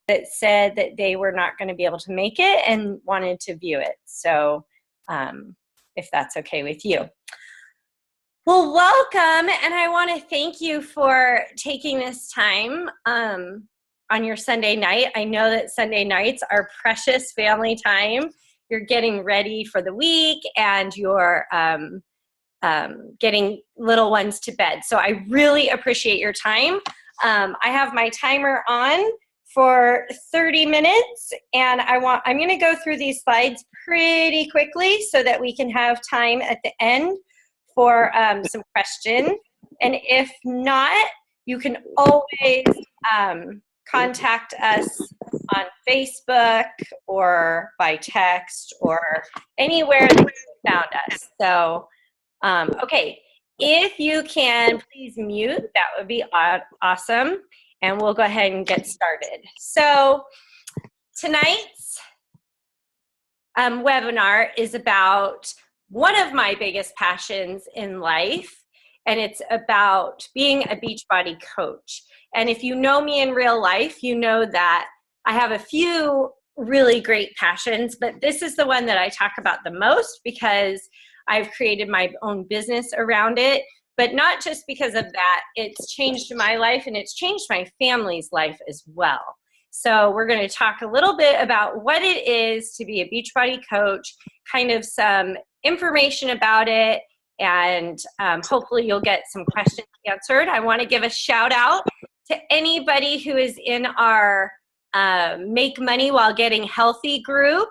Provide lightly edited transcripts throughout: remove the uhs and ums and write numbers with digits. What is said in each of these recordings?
that said that they were not going to be able to make it and wanted to view it. So if that's okay with you. Well, welcome, and I want to thank you for taking this time on your Sunday night. I know that Sunday nights are precious family time. You're getting ready for the week, and you're getting little ones to bed. So I really appreciate your time. I have my timer on for 30 minutes, and I'm going to go through these slides pretty quickly so that we can have time at the end for some questions. And if not, you can always contact us on Facebook or by text or anywhere that you found us. So, okay, if you can please mute, that would be awesome. And we'll go ahead and get started. So tonight's webinar is about one of my biggest passions in life, and it's about being a Beachbody coach. And if you know me in real life, you know that I have a few really great passions, but this is the one that I talk about the most because I've created my own business around it. But not just because of that, it's changed my life and it's changed my family's life as well. So we're going to talk a little bit about what it is to be a Beachbody coach, kind of some information about it, and hopefully you'll get some questions answered. I want to give a shout out to anybody who is in our Make Money While Getting Healthy group.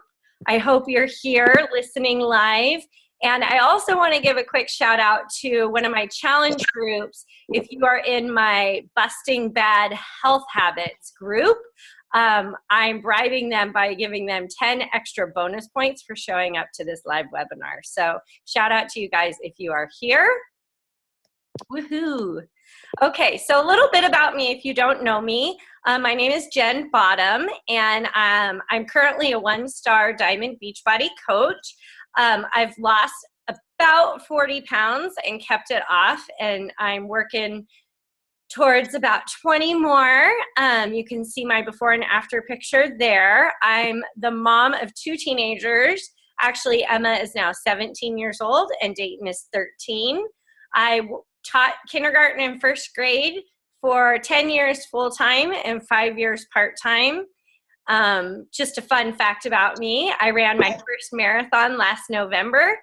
I hope you're here listening live. And I also want to give a quick shout out to one of my challenge groups. If you are in my Busting Bad Health Habits group, I'm bribing them by giving them 10 extra bonus points for showing up to this live webinar. So shout out to you guys if you are here. Woohoo! Okay, so a little bit about me if you don't know me. My name is Jen Bottom, and I'm currently a one-star Diamond Beachbody coach. I've lost about 40 pounds and kept it off, and I'm working towards about 20 more. You can see my before and after picture there. I'm the mom of 2 teenagers. Actually, Emma is now 17 years old and Dayton is 13. I taught kindergarten and first grade for 10 years full-time and 5 years part-time. Just a fun fact about me, I ran my first marathon last November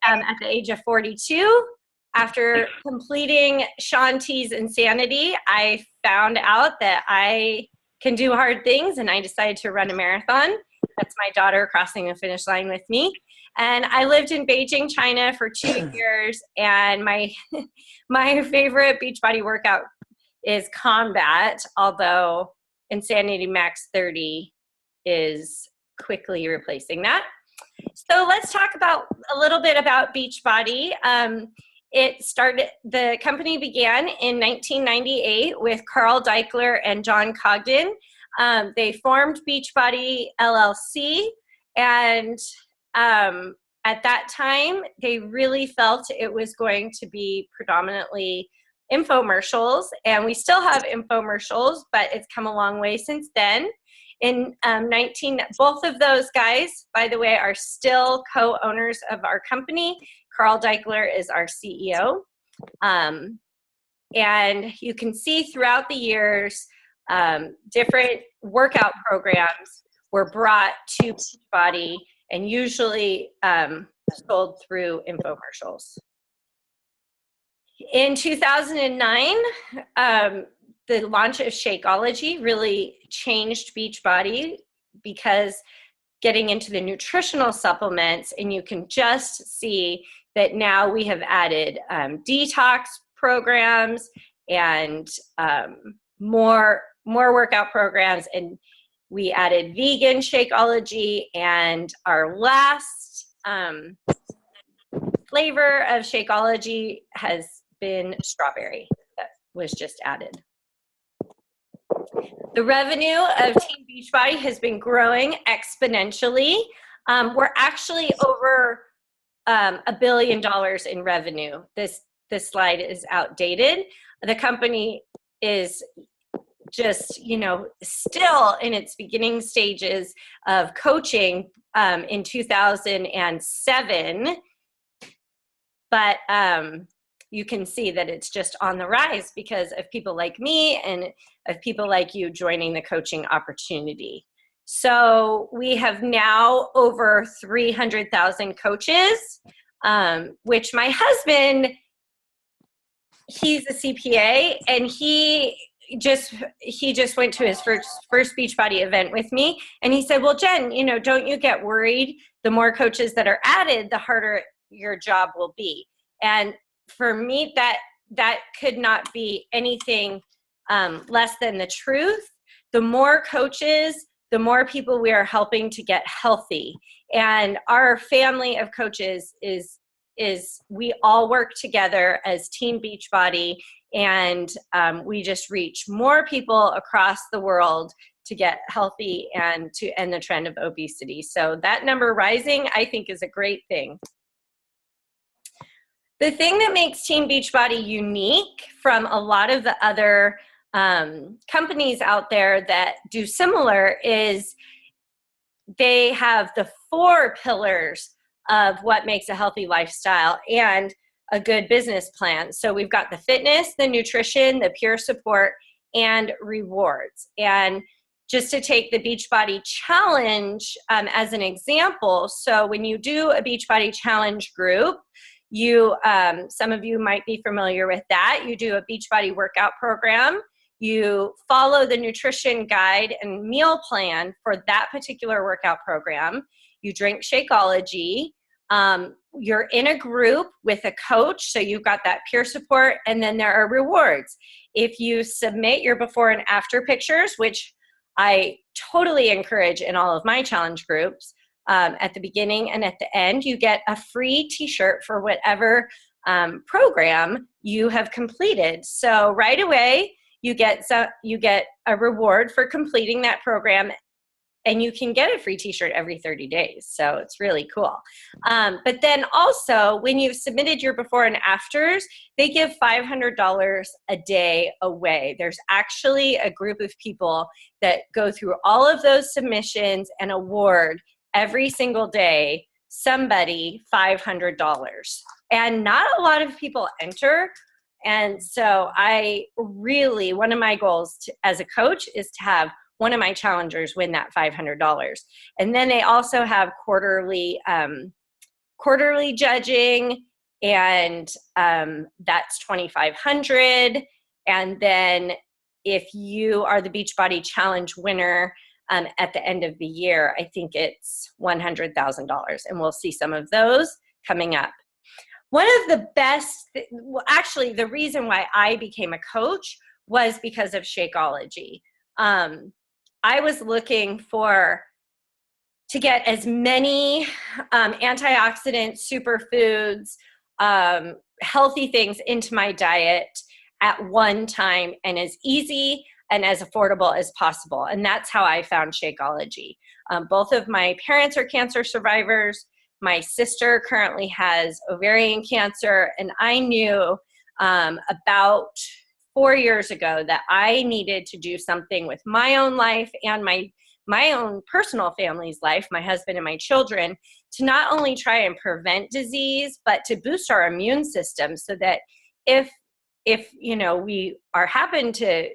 at the age of 42. After completing Shaun T's Insanity, I found out that I can do hard things, and I decided to run a marathon. That's my daughter crossing the finish line with me. And I lived in Beijing, China for 2 years, and my favorite Beachbody workout is Combat, although Insanity Max 30 is quickly replacing that. So let's talk about a little bit about Beachbody. The company began in 1998 with Carl Daikeler and John Cogden. They formed Beachbody LLC, and at that time, they really felt it was going to be predominantly infomercials, and we still have infomercials, but it's come a long way since then. In both of those guys, by the way, are still co-owners of our company. Carl Daikeler is our CEO. And you can see throughout the years, different workout programs were brought to Beachbody and usually sold through infomercials. In 2009, the launch of Shakeology really changed Beachbody because getting into the nutritional supplements, and you can just see that now we have added detox programs and more workout programs, and we added vegan Shakeology, and our last flavor of Shakeology has been strawberry that was just added. The revenue of Team Beachbody has been growing exponentially. We're actually over $1 billion in revenue. This slide is outdated. The company is just, you know, still in its beginning stages of coaching in 2007. But you can see that it's just on the rise because of people like me and of people like you joining the coaching opportunity. So we have now over 300,000 coaches, which my husband, he's a CPA, and he just went to his first Beachbody event with me, and he said, well, Jen, you know, don't you get worried? The more coaches that are added, the harder your job will be. And for me, that could not be anything less than the truth. The more coaches, the more people we are helping to get healthy. And our family of coaches is we all work together as Team Beachbody, and we just reach more people across the world to get healthy and to end the trend of obesity. So that number rising, I think, is a great thing. The thing that makes Team Beachbody unique from a lot of the other companies out there that do similar is they have the 4 pillars of what makes a healthy lifestyle and a good business plan. So we've got the fitness, the nutrition, the peer support, and rewards. And just to take the Beachbody Challenge as an example, so when you do a Beachbody Challenge group, you some of you might be familiar with that. You do a Beachbody workout program. You follow the nutrition guide and meal plan for that particular workout program. You drink Shakeology. You're in a group with a coach, so you've got that peer support, and then there are rewards. If you submit your before and after pictures, which I totally encourage in all of my challenge groups, at the beginning and at the end, you get a free t-shirt for whatever program you have completed. So right away, you get a reward for completing that program, and you can get a free t-shirt every 30 days. So it's really cool. But then also, when you've submitted your before and afters, they give $500 a day away. There's actually a group of people that go through all of those submissions and award every single day somebody $500. And not a lot of people enter. And so one of my goals as a coach is to have one of my challengers win that $500. And then they also have quarterly judging, and that's $2,500. And then if you are the Beachbody Challenge winner at the end of the year, I think it's $100,000. And we'll see some of those coming up. One of the best, actually, the reason why I became a coach was because of Shakeology. I was looking to get as many antioxidant superfoods, healthy things into my diet at one time, and as easy and as affordable as possible. And that's how I found Shakeology. Both of my parents are cancer survivors. My sister currently has ovarian cancer, and I knew about 4 years ago that I needed to do something with my own life and my own personal family's life, my husband and my children, to not only try and prevent disease, but to boost our immune system so that if you know, we happen to,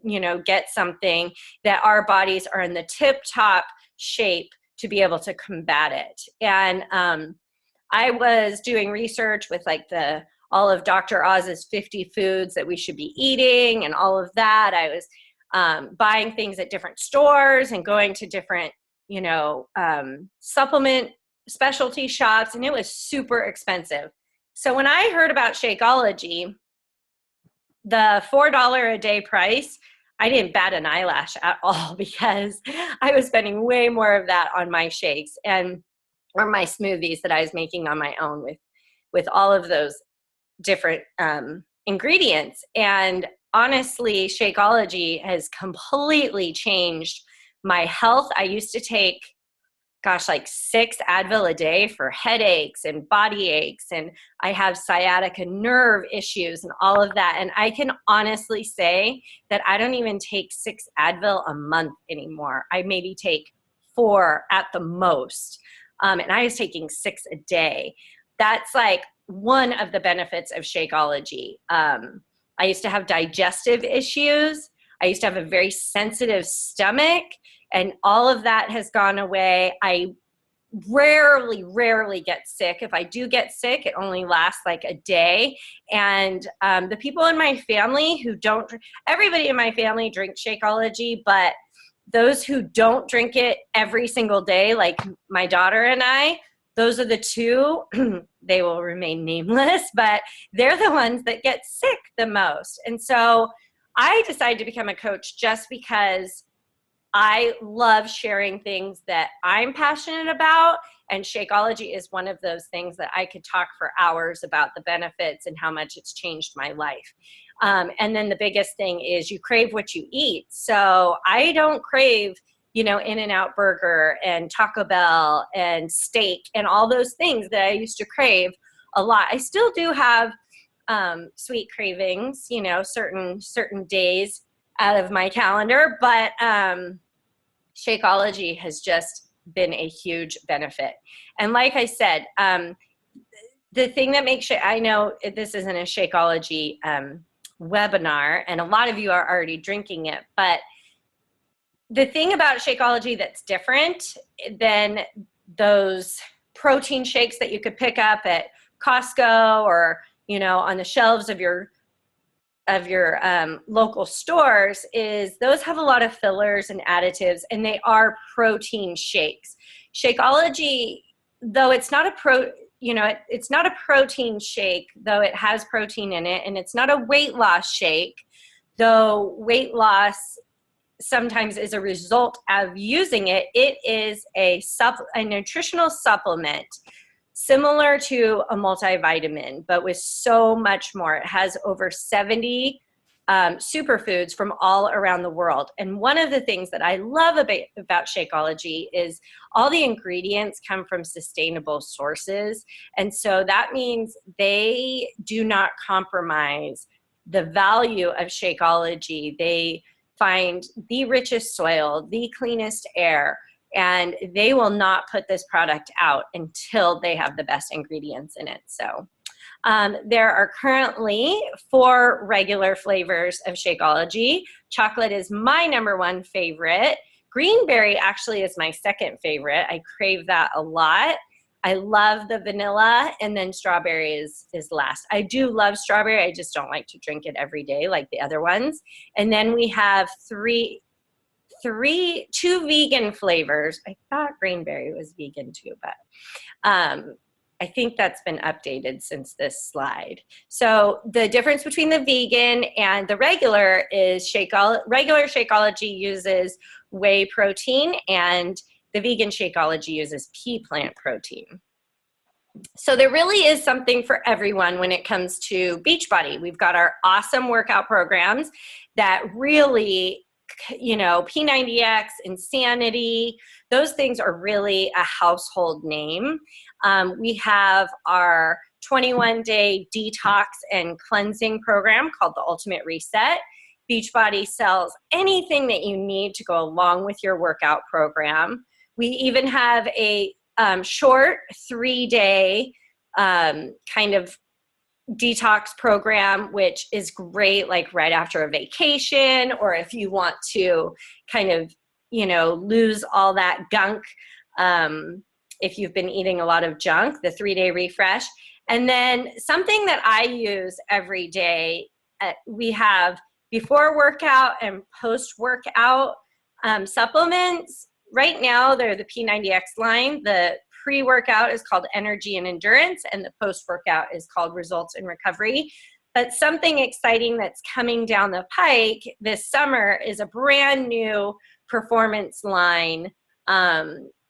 you know, get something, that our bodies are in the tip-top shape to be able to combat it. And I was doing research with like all of Dr. Oz's 50 foods that we should be eating and all of that. I was buying things at different stores and going to different, you know, supplement specialty shops, and it was super expensive. So when I heard about Shakeology, the $4 a day price, I didn't bat an eyelash at all, because I was spending way more of that on my shakes or my smoothies that I was making on my own with all of those different ingredients. And honestly, Shakeology has completely changed my health. I used to take gosh, like 6 Advil a day for headaches and body aches. And I have sciatica nerve issues and all of that. And I can honestly say that I don't even take 6 Advil a month anymore. I maybe take 4 at the most. And I was taking 6 a day. That's like one of the benefits of Shakeology. I used to have digestive issues. I used to have a very sensitive stomach, and all of that has gone away. I rarely get sick. If I do get sick, it only lasts like a day. And the people in my family who don't, everybody in my family drinks Shakeology, but those who don't drink it every single day, like my daughter and I, those are the two, they will remain nameless, but they're the ones that get sick the most. And so I decided to become a coach just because I love sharing things that I'm passionate about, and Shakeology is one of those things that I could talk for hours about the benefits and how much it's changed my life. And then the biggest thing is you crave what you eat. So I don't crave, you know, In-N-Out Burger and Taco Bell and steak and all those things that I used to crave a lot. I still do have sweet cravings, you know, certain days out of my calendar, but Shakeology has just been a huge benefit. And like I said, the thing that makes I know this isn't a Shakeology webinar, and a lot of you are already drinking it, but the thing about Shakeology that's different than those protein shakes that you could pick up at Costco or, you know, on the shelves of your local stores is those have a lot of fillers and additives, and they are protein shakes. Shakeology, though it's not it's not a protein shake, though it has protein in it, and it's not a weight loss shake, though weight loss sometimes is a result of using it. It is a nutritional supplement similar to a multivitamin, but with so much more. It has over 70 superfoods from all around the world. And one of the things that I love about Shakeology is all the ingredients come from sustainable sources. And so that means they do not compromise the value of Shakeology. They find the richest soil, the cleanest air, and they will not put this product out until they have the best ingredients in it. So there are currently 4 regular flavors of Shakeology. Chocolate is my #1 favorite. Greenberry actually is my 2nd favorite. I crave that a lot. I love the vanilla, and then strawberry is last. I do love strawberry. I just don't like to drink it every day like the other ones. And then we have 2 vegan flavors. I thought Greenberry was vegan too, but I think that's been updated since this slide. So the difference between the vegan and the regular is regular Shakeology uses whey protein, and the vegan Shakeology uses pea plant protein. So there really is something for everyone when it comes to Beachbody. We've got our awesome workout programs that really, you know, P90X, Insanity, those things are really a household name. We have our 21-day detox and cleansing program called the Ultimate Reset. Beachbody sells anything that you need to go along with your workout program. We even have a short 3-day kind of detox program, which is great like right after a vacation, or if you want to kind of, you know, lose all that gunk if you've been eating a lot of junk, the 3-day refresh. And then something that I use every day, we have before workout and post workout supplements. Right now they're the P90X line. The pre-workout is called Energy and Endurance, and the post-workout is called Results and Recovery. But something exciting that's coming down the pike this summer is a brand new performance line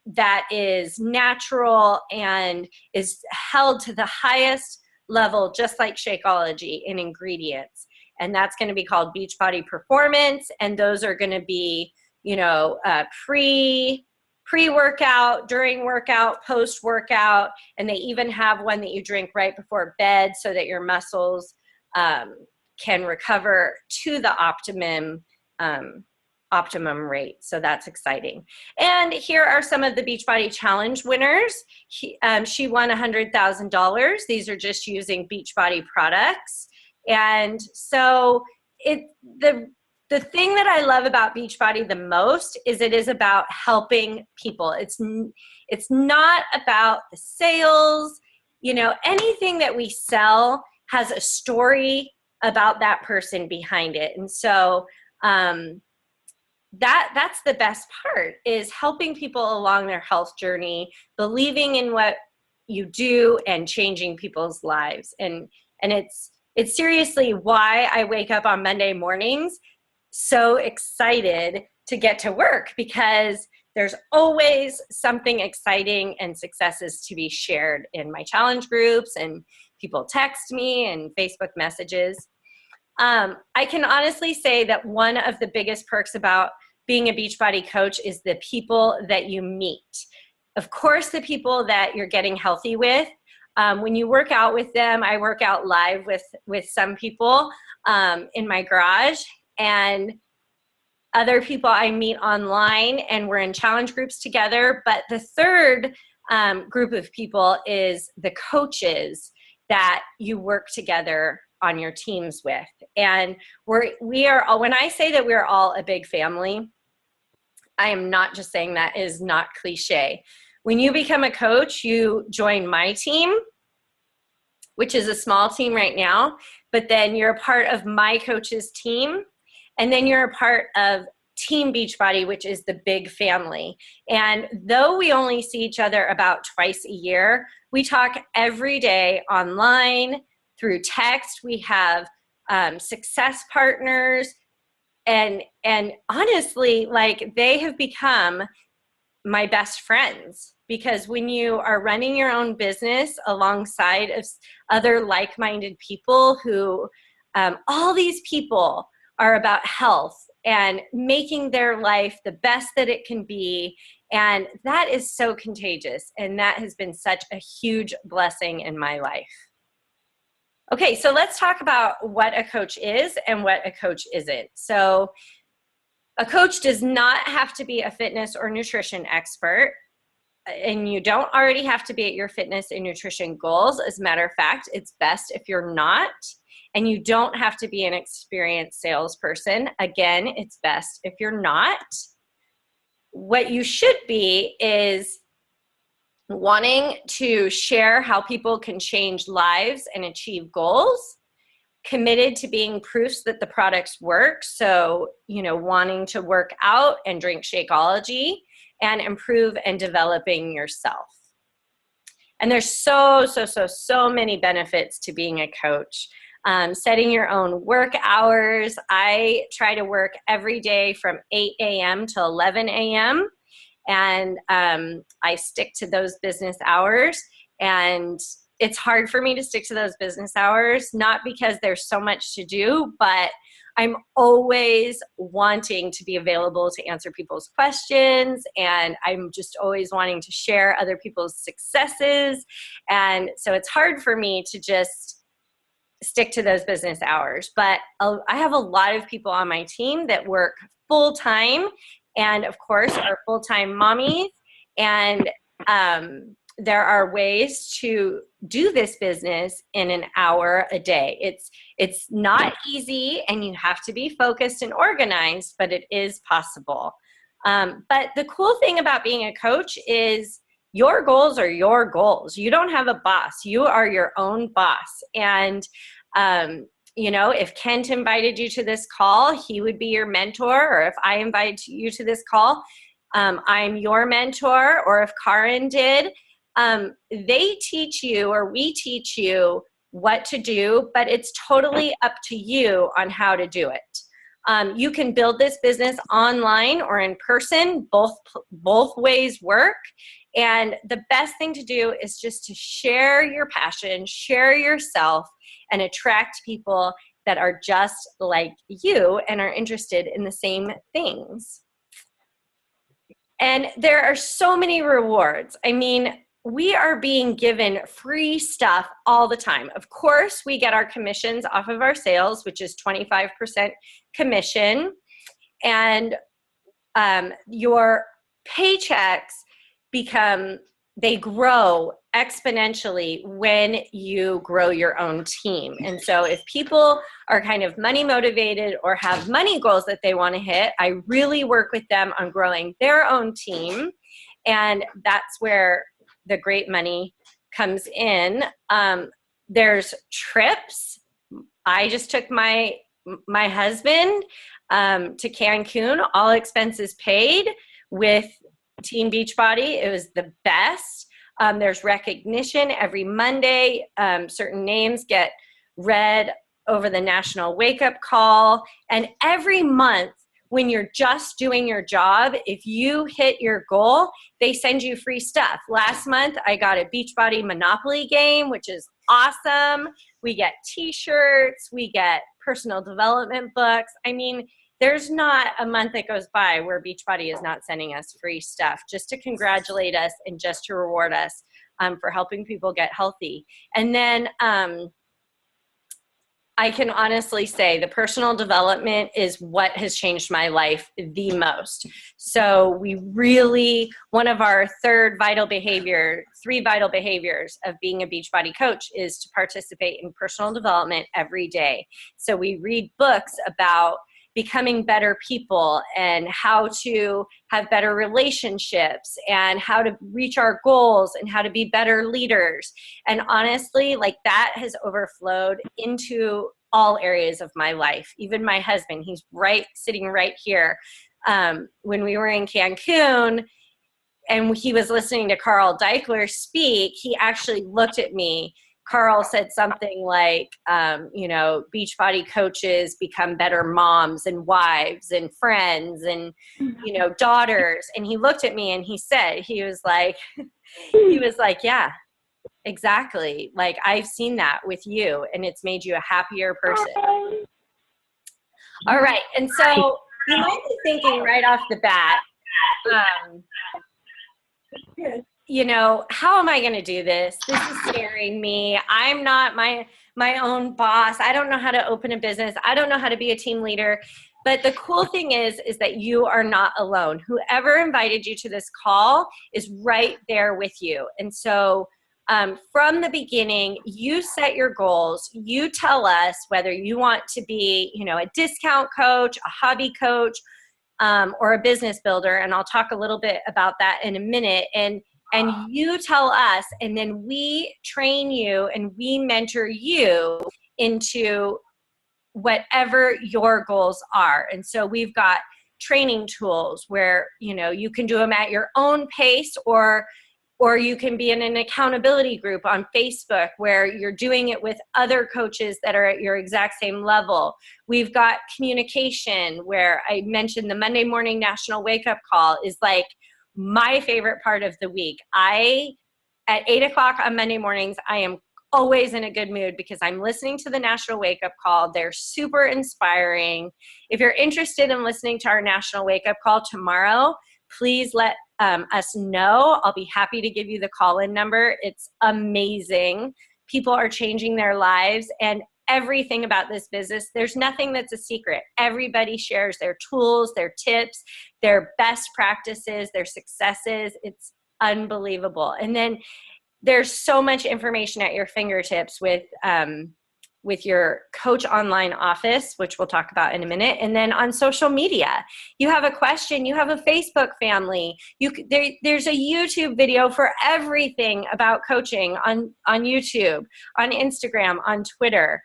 that is natural and is held to the highest level, just like Shakeology, in ingredients. And that's going to be called Beachbody Performance, and those are going to be, you know, pre-workout, during workout, post-workout, and they even have one that you drink right before bed so that your muscles can recover to the optimum rate. So that's exciting. And here are some of the Beachbody Challenge winners. She won $100,000. These are just using Beachbody products. And so the thing that I love about Beachbody the most is it is about helping people. It's not about the sales. You know, anything that we sell has a story about that person behind it. And so that's the best part, is helping people along their health journey, believing in what you do and changing people's lives. And it's seriously why I wake up on Monday mornings so excited to get to work, because there's always something exciting and successes to be shared in my challenge groups, and people text me and Facebook messages. I can honestly say that one of the biggest perks about being a Beachbody coach is the people that you meet. Of course, the people that you're getting healthy with. When you work out with them, I work out live with some people in my garage, and other people I meet online, and we're in challenge groups together. But the third group of people is the coaches that you work together on your teams with. And we are, when I say that we're all a big family, I am not just saying that. It is not cliche. When you become a coach, you join my team, which is a small team right now, but then you're a part of my coach's team, and then you're a part of Team Beachbody, which is the big family. And though we only see each other about twice a year, we talk every day online, through text. We have success partners, and honestly, like, they have become my best friends, because when you are running your own business alongside of other like-minded people who all these people are about health and making their life the best that it can be, and that is so contagious, and that has been such a huge blessing in my life. Okay, so let's talk about what a coach is and what a coach isn't. So a coach does not have to be a fitness or nutrition expert, and you don't already have to be at your fitness and nutrition goals. As a matter of fact, it's best if you're not, and you don't have to be an experienced salesperson. Again, it's best if you're not. What you should be is wanting to share how people can change lives and achieve goals, committed to being proofs that the products work. So, you know, wanting to work out and drink Shakeology, and improve and developing yourself. And there's so many benefits to being a coach. Setting your own work hours. I try to work every day from 8 a.m. to 11 a.m. And I stick to those business hours. And it's hard for me to stick to those business hours, not because there's so much to do, but I'm always wanting to be available to answer people's questions, and I'm just always wanting to share other people's successes. And so it's hard for me to just stick to those business hours. But I have a lot of people on my team that work full-time, and of course are full-time mommies. And there are ways to do this business in an hour a day. It's not easy, and you have to be focused and organized, but it is possible. But the cool thing about being a coach is your goals are your goals. You don't have a boss. You are your own boss. And you know, if Kent invited you to this call, he would be your mentor. Or if I invite you to this call, I'm your mentor. Or if Karin did, they teach you, or we teach you what to do, but it's totally up to you on how to do it. You can build this business online or in person. Both ways work. And the best thing to do is just to share your passion, share yourself, and attract people that are just like you and are interested in the same things. And there are so many rewards. I mean, we are being given free stuff all the time. Of course, we get our commissions off of our sales, which is 25% commission. And your paychecks they grow exponentially when you grow your own team. And so if people are kind of money motivated or have money goals that they want to hit, I really work with them on growing their own team. And that's where the great money comes in. There's trips. I just took my husband to Cancun, all expenses paid, with Team Beachbody. It was the best. There's recognition every Monday. Certain names get read over the National Wake Up Call. And every month, when you're just doing your job, if you hit your goal, they send you free stuff. Last month, I got a Beachbody Monopoly game, which is awesome. We get t-shirts, we get personal development books. I mean, there's not a month that goes by where Beachbody is not sending us free stuff just to congratulate us and just to reward us for helping people get healthy. And then I can honestly say the personal development is what has changed my life the most. So one of our three vital behaviors of being a Beachbody coach is to participate in personal development every day. So we read books about becoming better people and how to have better relationships and how to reach our goals and how to be better leaders. And honestly, like, that has overflowed into all areas of my life. Even my husband, he's sitting right here. When we were in Cancun and he was listening to Carl Deichler speak, he actually looked at me. Carl said something like, Beachbody coaches become better moms and wives and friends and, daughters. And he looked at me and he was like, yeah, exactly. Like, I've seen that with you and it's made you a happier person. All right. And so you might be thinking right off the bat, how am I going to do this? This is scaring me. I'm not my own boss. I don't know how to open a business. I don't know how to be a team leader. But the cool thing is that you are not alone. Whoever invited you to this call is right there with you. And so from the beginning, you set your goals. You tell us whether you want to be, a discount coach, a hobby coach, or a business builder. And I'll talk a little bit about that in a minute. And you tell us, and then we train you and we mentor you into whatever your goals are. And so we've got training tools where, you can do them at your own pace, or you can be in an accountability group on Facebook where you're doing it with other coaches that are at your exact same level. We've got communication, where I mentioned the Monday morning National Wake Up Call is like my favorite part of the week. At 8:00 on Monday mornings, I am always in a good mood because I'm listening to the National Wake Up Call. They're super inspiring. If you're interested in listening to our National Wake Up Call tomorrow, please let us know. I'll be happy to give you the call-in number. It's amazing. People are changing their lives, and everything about this business, there's nothing that's a secret. Everybody shares their tools, their tips, their best practices, their successes. It's unbelievable. And then there's so much information at your fingertips with your Coach Online office, which we'll talk about in a minute. And then on social media, you have a question, you have a Facebook family. There's a YouTube video for everything about coaching on YouTube, on Instagram, on Twitter.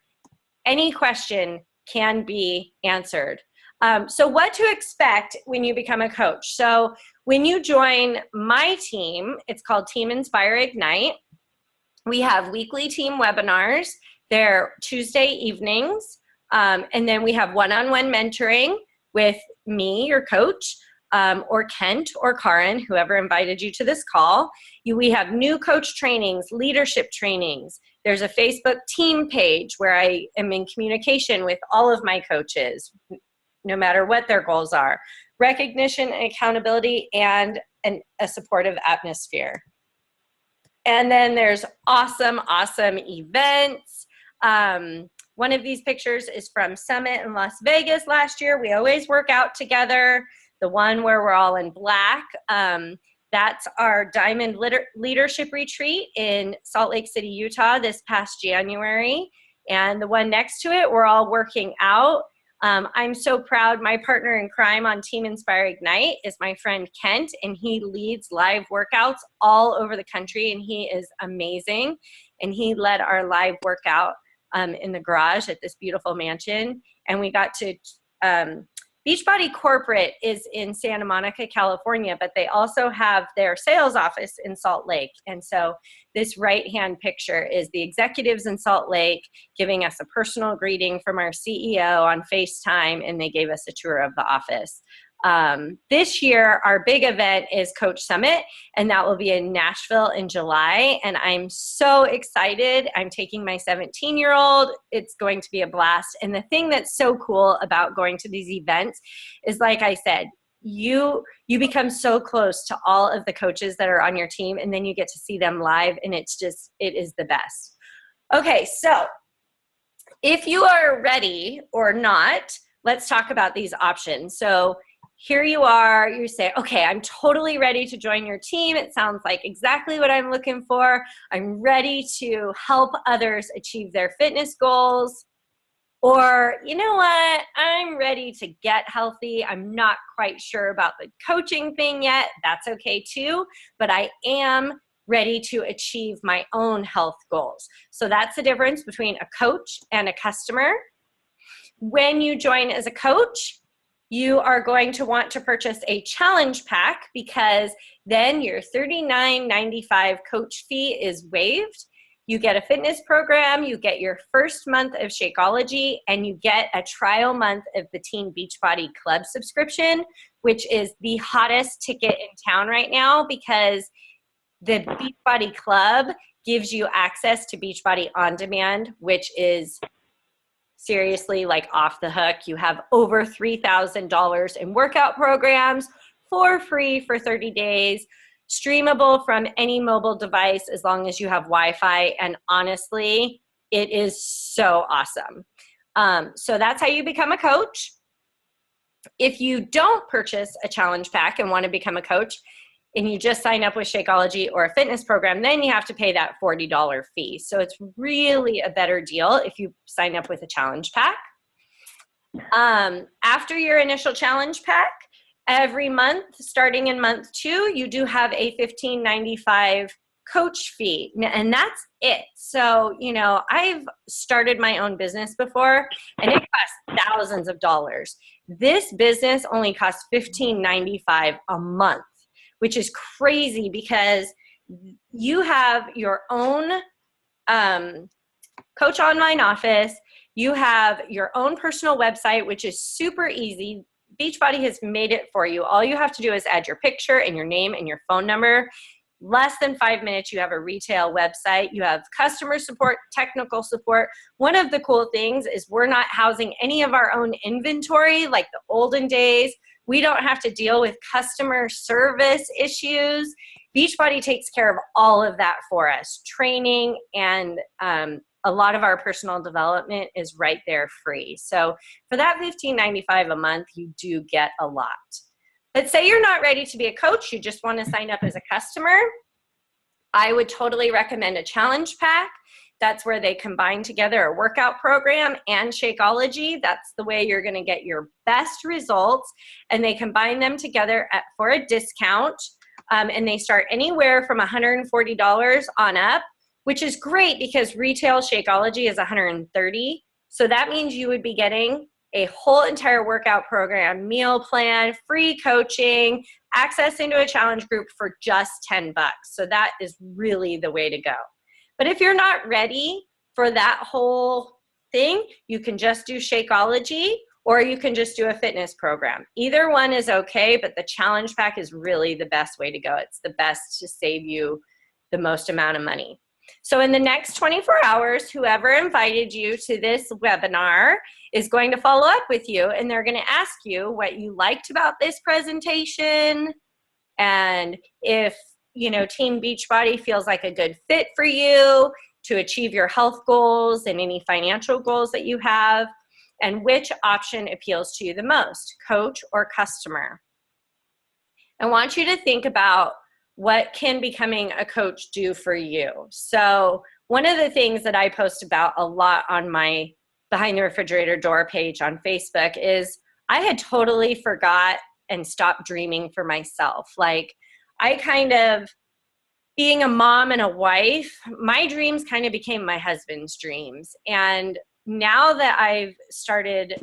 Any question can be answered. So what to expect when you become a coach. So when you join my team, it's called Team Inspire Ignite. We have weekly team webinars. They're Tuesday evenings. And then we have one-on-one mentoring with me, your coach, or Kent or Karin, whoever invited you to this call. We have new coach trainings, leadership trainings. There's a Facebook team page where I am in communication with all of my coaches, no matter what their goals are. Recognition and accountability, and a supportive atmosphere. And then there's awesome, awesome events. One of these pictures is from Summit in Las Vegas last year. We always work out together. The one where we're all in black, that's our Diamond Leadership Retreat in Salt Lake City, Utah this past January. And the one next to it, we're all working out. I'm so proud. My partner in crime on Team Inspire Ignite is my friend Kent, and he leads live workouts all over the country, and he is amazing. And he led our live workout in the garage at this beautiful mansion. And we got to, Beachbody Corporate is in Santa Monica, California, but they also have their sales office in Salt Lake. And so this right-hand picture is the executives in Salt Lake giving us a personal greeting from our CEO on FaceTime, and they gave us a tour of the office. This year, our big event is Coach Summit, and that will be in Nashville in July. And I'm so excited. I'm taking my 17-year-old. It's going to be a blast. And the thing that's so cool about going to these events is, like I said, you become so close to all of the coaches that are on your team, and then you get to see them live, and it is the best. Okay, so if you are ready or not, let's talk about these options. So here you are, you say, okay, I'm totally ready to join your team. It sounds like exactly what I'm looking for. I'm ready to help others achieve their fitness goals. Or, you know what, I'm ready to get healthy. I'm not quite sure about the coaching thing yet. That's okay too, but I am ready to achieve my own health goals. So that's the difference between a coach and a customer. When you join as a coach, you are going to want to purchase a challenge pack, because then your $39.95 coach fee is waived. You get a fitness program, you get your first month of Shakeology, and you get a trial month of the Teen Beachbody Club subscription, which is the hottest ticket in town right now, because the Beachbody Club gives you access to Beachbody On Demand, which is seriously like off the hook. You have over $3,000 in workout programs for free for 30 days, streamable from any mobile device as long as you have Wi-Fi. And honestly, it is so awesome. So that's how you become a coach. If you don't purchase a challenge pack and want to become a coach, and you just sign up with Shakeology or a fitness program, then you have to pay that $40 fee. So it's really a better deal if you sign up with a challenge pack. After your initial challenge pack, every month, starting in month 2, you do have a $15.95 coach fee, and that's it. So, you know, I've started my own business before, and it costs thousands of dollars. This business only costs $15.95 a month, which is crazy, because you have your own coach online office. You have your own personal website, which is super easy. Beachbody has made it for you. All you have to do is add your picture and your name and your phone number. Less than 5 minutes, you have a retail website. You have customer support, technical support. One of the cool things is we're not housing any of our own inventory like the olden days. We don't have to deal with customer service issues. Beachbody takes care of all of that for us. Training and a lot of our personal development is right there free. So for that $15.95 a month, you do get a lot. But say you're not ready to be a coach, you just want to sign up as a customer, I would totally recommend a challenge pack. That's where they combine together a workout program and Shakeology. That's the way you're going to get your best results. And they combine them together for a discount. And they start anywhere from $140 on up, which is great because retail Shakeology is $130. So that means you would be getting a whole entire workout program, meal plan, free coaching, access into a challenge group for just $10. So that is really the way to go. But if you're not ready for that whole thing, you can just do Shakeology, or you can just do a fitness program. Either one is okay, but the challenge pack is really the best way to go. It's the best to save you the most amount of money. So in the next 24 hours, whoever invited you to this webinar is going to follow up with you, and they're going to ask you what you liked about this presentation And if, Team Beachbody feels like a good fit for you to achieve your health goals and any financial goals that you have, and which option appeals to you the most, coach or customer. I want you to think about what can becoming a coach do for you. So one of the things that I post about a lot on my Behind the Refrigerator Door page on Facebook is I had totally forgot and stopped dreaming for myself. Like, I kind of, being a mom and a wife, my dreams kind of became my husband's dreams. And now that I've started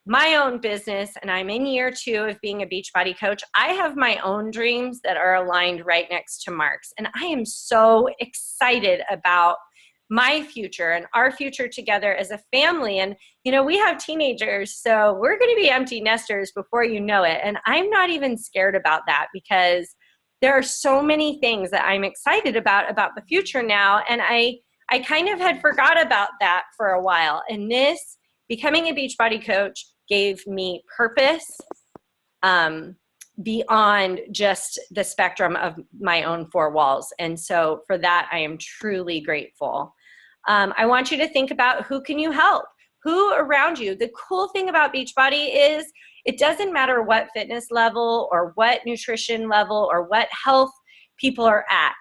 my own business and I'm in year 2 of being a Beachbody coach, I have my own dreams that are aligned right next to Mark's. And I am so excited about my future and our future together as a family. And, we have teenagers, so we're going to be empty nesters before you know it. And I'm not even scared about that, because there are so many things that I'm excited about the future now. And I kind of had forgot about that for a while. And this, becoming a Beachbody coach, gave me purpose beyond just the spectrum of my own 4 walls. And so for that, I am truly grateful. I want you to think about, who can you help? Who around you? The cool thing about Beachbody is it doesn't matter what fitness level or what nutrition level or what health people are at.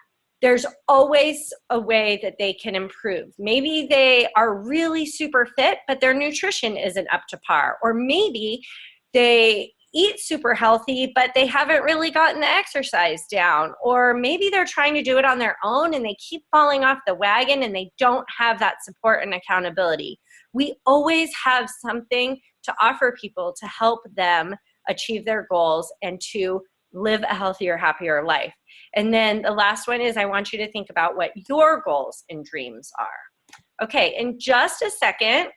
There's always a way that they can improve. Maybe they are really super fit, but their nutrition isn't up to par. Or maybe they eat super healthy, but they haven't really gotten the exercise down. Or maybe they're trying to do it on their own and they keep falling off the wagon and they don't have that support and accountability. We always have something to offer people to help them achieve their goals and to live a healthier, happier life. And then the last one is, I want you to think about what your goals and dreams are. Okay, in just a second,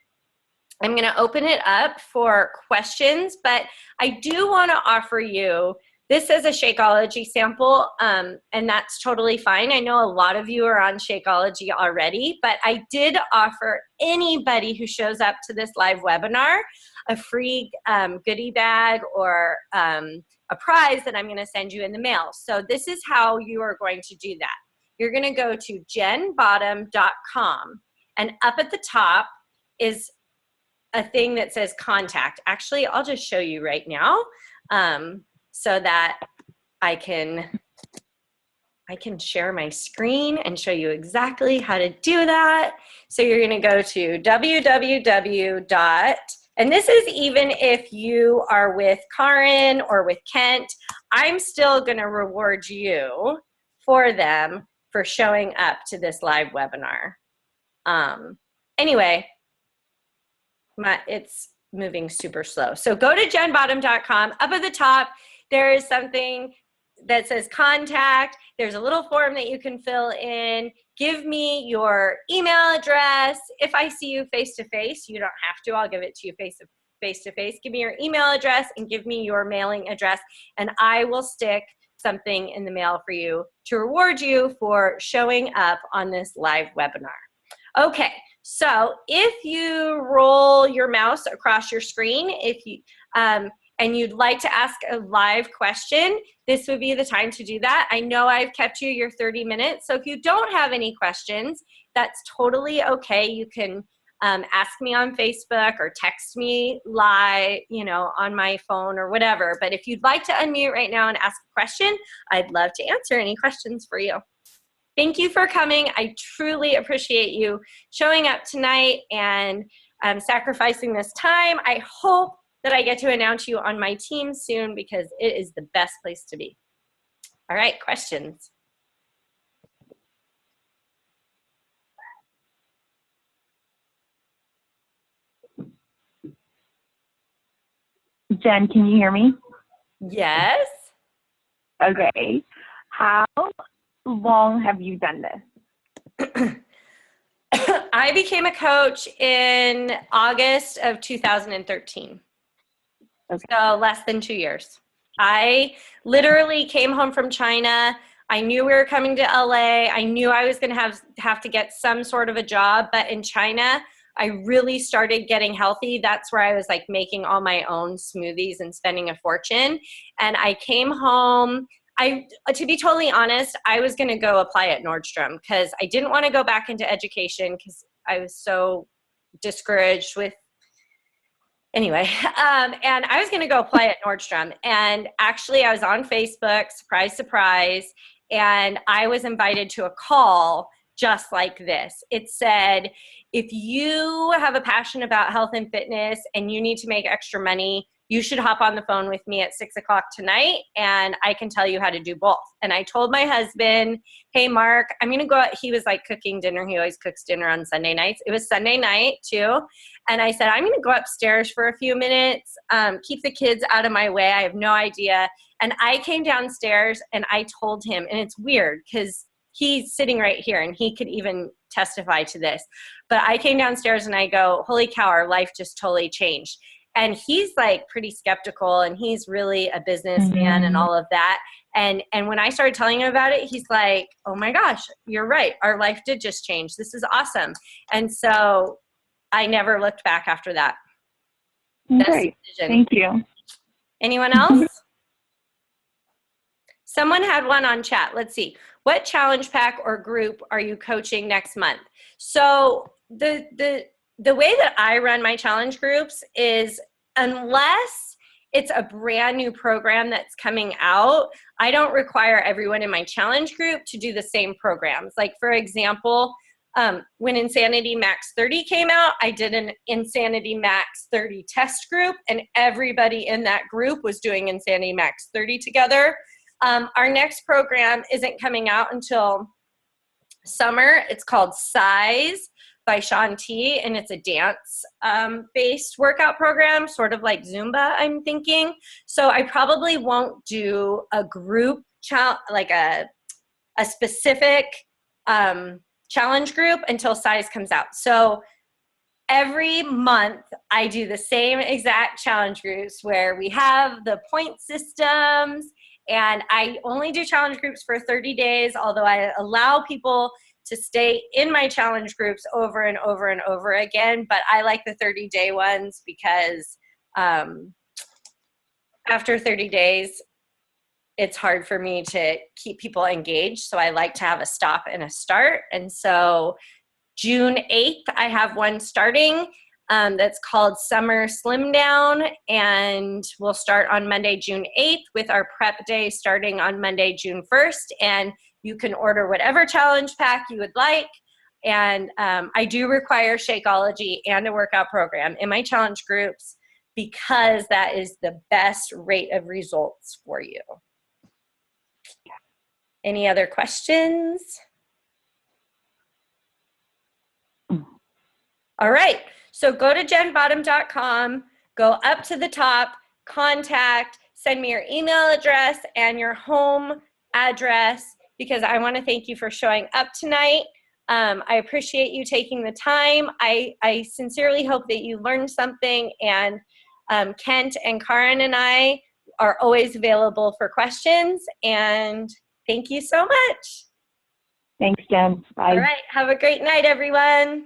I'm going to open it up for questions, but I do want to offer you this as a Shakeology sample, and that's totally fine. I know a lot of you are on Shakeology already, but I did offer anybody who shows up to this live webinar a free goodie bag or a prize that I'm going to send you in the mail. So this is how you are going to do that. You're going to go to jenbottom.com, and up at the top is a thing that says contact. Actually, I'll just show you right now so that I can share my screen and show you exactly how to do that. So you're going to go to www. And this is even if you are with Karin or with Kent, I'm still going to reward you for them for showing up to this live webinar. Anyway, it's moving super slow. So go to jenbottom.com. Up at the top, there is something that says contact. There's a little form that you can fill in. Give me your email address. If I see you face to face, you don't have to. I'll give it to you face to face. Give me your email address and give me your mailing address, and I will stick something in the mail for you to reward you for showing up on this live webinar. Okay, so if you roll your mouse across your screen, and you'd like to ask a live question, this would be the time to do that. I know I've kept you your 30 minutes, so if you don't have any questions, that's totally okay. You can ask me on Facebook or text me live, on my phone or whatever. But if you'd like to unmute right now and ask a question, I'd love to answer any questions for you. Thank you for coming. I truly appreciate you showing up tonight and sacrificing this time. I hope that I get to announce you on my team soon, because it is the best place to be. All right, questions? Jen, can you hear me? Yes. Okay. How long have you done this? I became a coach in August of 2013. Okay. So less than 2 years. I literally came home from China. I knew we were coming to LA. I knew I was going to have to get some sort of a job, but in China, I really started getting healthy. That's where I was like making all my own smoothies and spending a fortune. And I came home. to be totally honest, I was going to go apply at Nordstrom because I didn't want to go back into education because I was so discouraged with, anyway. And I was going to go apply at Nordstrom. And actually I was on Facebook, surprise, surprise. And I was invited to a call just like this. It said, if you have a passion about health and fitness and you need to make extra money, you should hop on the phone with me at 6 o'clock tonight and I can tell you how to do both. And I told my husband, hey, Mark, I'm going to go out. He was like cooking dinner. He always cooks dinner on Sunday nights. It was Sunday night too. And I said, I'm going to go upstairs for a few minutes, keep the kids out of my way. I have no idea. And I came downstairs and I told him, and it's weird because he's sitting right here and he could even testify to this. But I came downstairs and I go, holy cow, our life just totally changed. And he's like pretty skeptical and he's really a businessman and all of that. And when I started telling him about it, he's like, oh my gosh, you're right. Our life did just change. This is awesome. And so I never looked back after that. Great. Thank you. Anyone else? Someone had one on chat. Let's see. What challenge pack or group are you coaching next month? So the way that I run my challenge groups is unless it's a brand new program that's coming out, I don't require everyone in my challenge group to do the same programs. Like for example, when Insanity Max 30 came out, I did an Insanity Max 30 test group and everybody in that group was doing Insanity Max 30 together. Our next program isn't coming out until summer. It's called Size by Shaun T, and it's a dance based workout program, sort of like Zumba, I'm thinking. So I probably won't do a group like a specific challenge group until Size comes out. So every month I do the same exact challenge groups where we have the point systems, and I only do challenge groups for 30 days, although I allow people to stay in my challenge groups over and over and over again. But I like the 30-day ones because after 30 days, it's hard for me to keep people engaged. So I like to have a stop and a start. And so June 8th, I have one starting that's called Summer Slim Down. And we'll start on Monday, June 8th with our prep day starting on Monday, June 1st. And you can order whatever challenge pack you would like. And I do require Shakeology and a workout program in my challenge groups because that is the best rate of results for you. Any other questions? All right, so go to jenbottom.com, go up to the top, contact, send me your email address and your home address because I want to thank you for showing up tonight. I appreciate you taking the time. I sincerely hope that you learned something, and Kent and Karin and I are always available for questions, and thank you so much. Thanks, Jen. Bye. All right, have a great night, everyone.